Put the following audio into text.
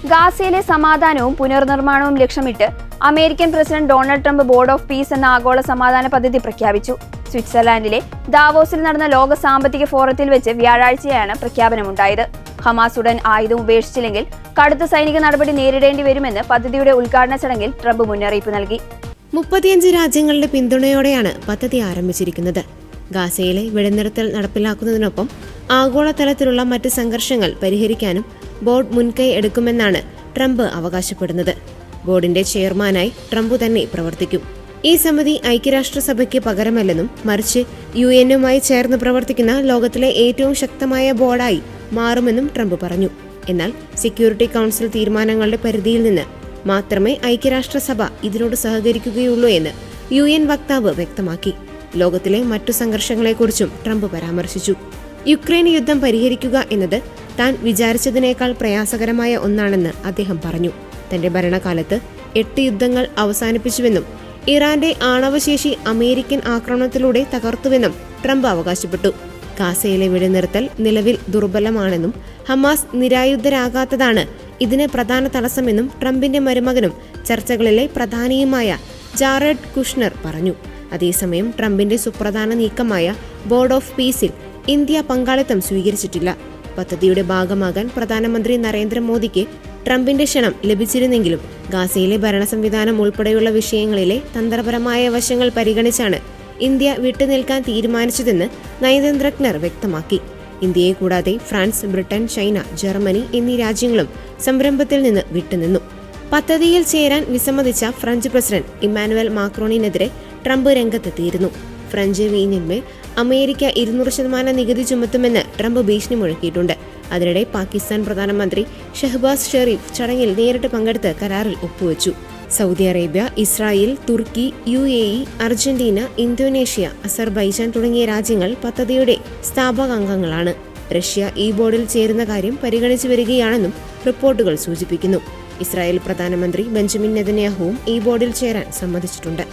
ഗാസയിലെ സമാധാനവും പുനർനിർമ്മാണവും ലക്ഷ്യമിട്ട് American president Donald Trump board of peace എന്ന ആഗോള സമാധാന പദ്ധതി പ്രഖ്യാപിച്ചു. സ്വിറ്റ്സർലാൻഡിലെ ദാവോസിൽ നടന്ന ലോക സാമ്പത്തിക ഫോറത്തിൽ വെച്ച് വ്യാഴാഴ്ചയാണ് പ്രഖ്യാപനമുണ്ടായത്. ഹമാസ് ഉടൻ ആയുധം ഉപേക്ഷിച്ചില്ലെങ്കിൽ കടുത്ത സൈനിക നടപടി നേരിടേണ്ടി വരുമെന്ന് പദ്ധതിയുടെ ഉദ്ഘാടന ചടങ്ങിൽ ട്രംപ് മുന്നറിയിപ്പ് നൽകി. 35 രാജ്യങ്ങളുടെ പിന്തുണയോടെയാണ് പദ്ധതി ആരംഭിച്ചിരിക്കുന്നത്. ഗാസയിലെ വെടിനിർത്തൽ നടപ്പിലാക്കുന്നതിനൊപ്പം ആഗോളതലത്തിലുള്ള മറ്റ് സംഘർഷങ്ങൾ പരിഹരിക്കാനും ബോർഡ് മുൻകൈ എടുക്കുമെന്നാണ് ട്രംപ് അവകാശപ്പെടുന്നത്. ബോർഡിന്റെ ചെയർമാനായി ട്രംപ് തന്നെ പ്രവർത്തിക്കും. ഈ സമിതി ഐക്യരാഷ്ട്രസഭയ്ക്ക് പകരമല്ലെന്നും മറിച്ച് UN-മായി ചേർന്ന് പ്രവർത്തിക്കുന്ന ലോകത്തിലെ ഏറ്റവും ശക്തമായ ബോർഡായി മാറുമെന്നും ട്രംപ് പറഞ്ഞു. എന്നാൽ സെക്യൂരിറ്റി കൗൺസിൽ തീരുമാനങ്ങളുടെ പരിധിയിൽ നിന്ന് മാത്രമേ ഐക്യരാഷ്ട്രസഭ ഇതിനോട് സഹകരിക്കുകയുള്ളൂ എന്ന് UN വക്താവ് വ്യക്തമാക്കി. ലോകത്തിലെ മറ്റു സംഘർഷങ്ങളെക്കുറിച്ചും ട്രംപ് പരാമർശിച്ചു. യുക്രൈൻ യുദ്ധം പരിഹരിക്കുക എന്നത് താൻ വിചാരിച്ചതിനേക്കാൾ പ്രയാസകരമായ ഒന്നാണെന്ന് അദ്ദേഹം പറഞ്ഞു. തന്റെ ഭരണകാലത്ത് 8 യുദ്ധങ്ങൾ അവസാനിപ്പിച്ചുവെന്നും ഇറാന്റെ ആണവശേഷി അമേരിക്കൻ ആക്രമണത്തിലൂടെ തകർത്തുവെന്നും ട്രംപ് അവകാശപ്പെട്ടു. ഗാസയിലെ വെടിനിർത്തൽ നിലവിൽ ദുർബലമാണെന്നും ഹമാസ് നിരായുധരാകാത്തതാണ് ഇതിന് പ്രധാന തടസ്സമെന്നും ട്രംപിന്റെ മരുമകനും ചർച്ചകളിലെ പ്രധാനിയുമായ ജാറഡ് കുഷ്നർ പറഞ്ഞു. അതേസമയം ട്രംപിന്റെ സുപ്രധാന നീക്കമായ ബോർഡ് ഓഫ് പീസിൽ ഇന്ത്യ പങ്കാളിത്തം സ്വീകരിച്ചിട്ടില്ല. പദ്ധതിയുടെ ഭാഗമാകാൻ പ്രധാനമന്ത്രി നരേന്ദ്രമോദിക്ക് ട്രംപിന്റെ ക്ഷണം ലഭിച്ചിരുന്നെങ്കിലും ഗാസയിലെ ഭരണ സംവിധാനം ഉൾപ്പെടെയുള്ള വിഷയങ്ങളിലെ തന്ത്രപരമായ വശങ്ങൾ പരിഗണിച്ചാണ് ഇന്ത്യ വിട്ടുനിൽക്കാൻ തീരുമാനിച്ചതെന്ന് നയതന്ത്രജ്ഞർ വ്യക്തമാക്കി. ഇന്ത്യയെ കൂടാതെ ഫ്രാൻസ്, ബ്രിട്ടൻ, ചൈന, ജർമ്മനി എന്നീ രാജ്യങ്ങളും സംരംഭത്തിൽ നിന്ന് വിട്ടുനിന്നു. പദ്ധതിയിൽ ചേരാൻ വിസമ്മതിച്ച ഫ്രഞ്ച് പ്രസിഡന്റ് ഇമ്മാനുവൽ മാക്രോണിനെതിരെ ട്രംപ് രംഗത്തെത്തിയിരുന്നു. ഫ്രഞ്ച് വീഞ്ഞിന്മേൽ അമേരിക്ക 200% നികുതി ചുമത്തുമെന്ന് ട്രംപ് ഭീഷണി മുഴക്കിയിട്ടുണ്ട്. അതിനിടെ പാകിസ്ഥാൻ പ്രധാനമന്ത്രി ഷഹബാസ് ഷെരീഫ് ചടങ്ങിൽ നേരിട്ട് പങ്കെടുത്ത് കരാറിൽ ഒപ്പുവെച്ചു. സൗദി അറേബ്യ, ഇസ്രായേൽ, തുർക്കി, UAE, അർജന്റീന, ഇന്തോനേഷ്യ, അസർബൈജാൻ തുടങ്ങിയ രാജ്യങ്ങൾ പദ്ധതിയുടെ സ്ഥാപകാംഗങ്ങളാണ്. റഷ്യ ഈ ബോർഡിൽ ചേരുന്ന കാര്യം പരിഗണിച്ചു വരികയാണെന്നും റിപ്പോർട്ടുകൾ സൂചിപ്പിക്കുന്നു. ഇസ്രായേൽ പ്രധാനമന്ത്രി ബെഞ്ചമിൻ നെതന്യാഹുവും ഈ ബോർഡിൽ ചേരാൻ സമ്മതിച്ചിട്ടുണ്ട്.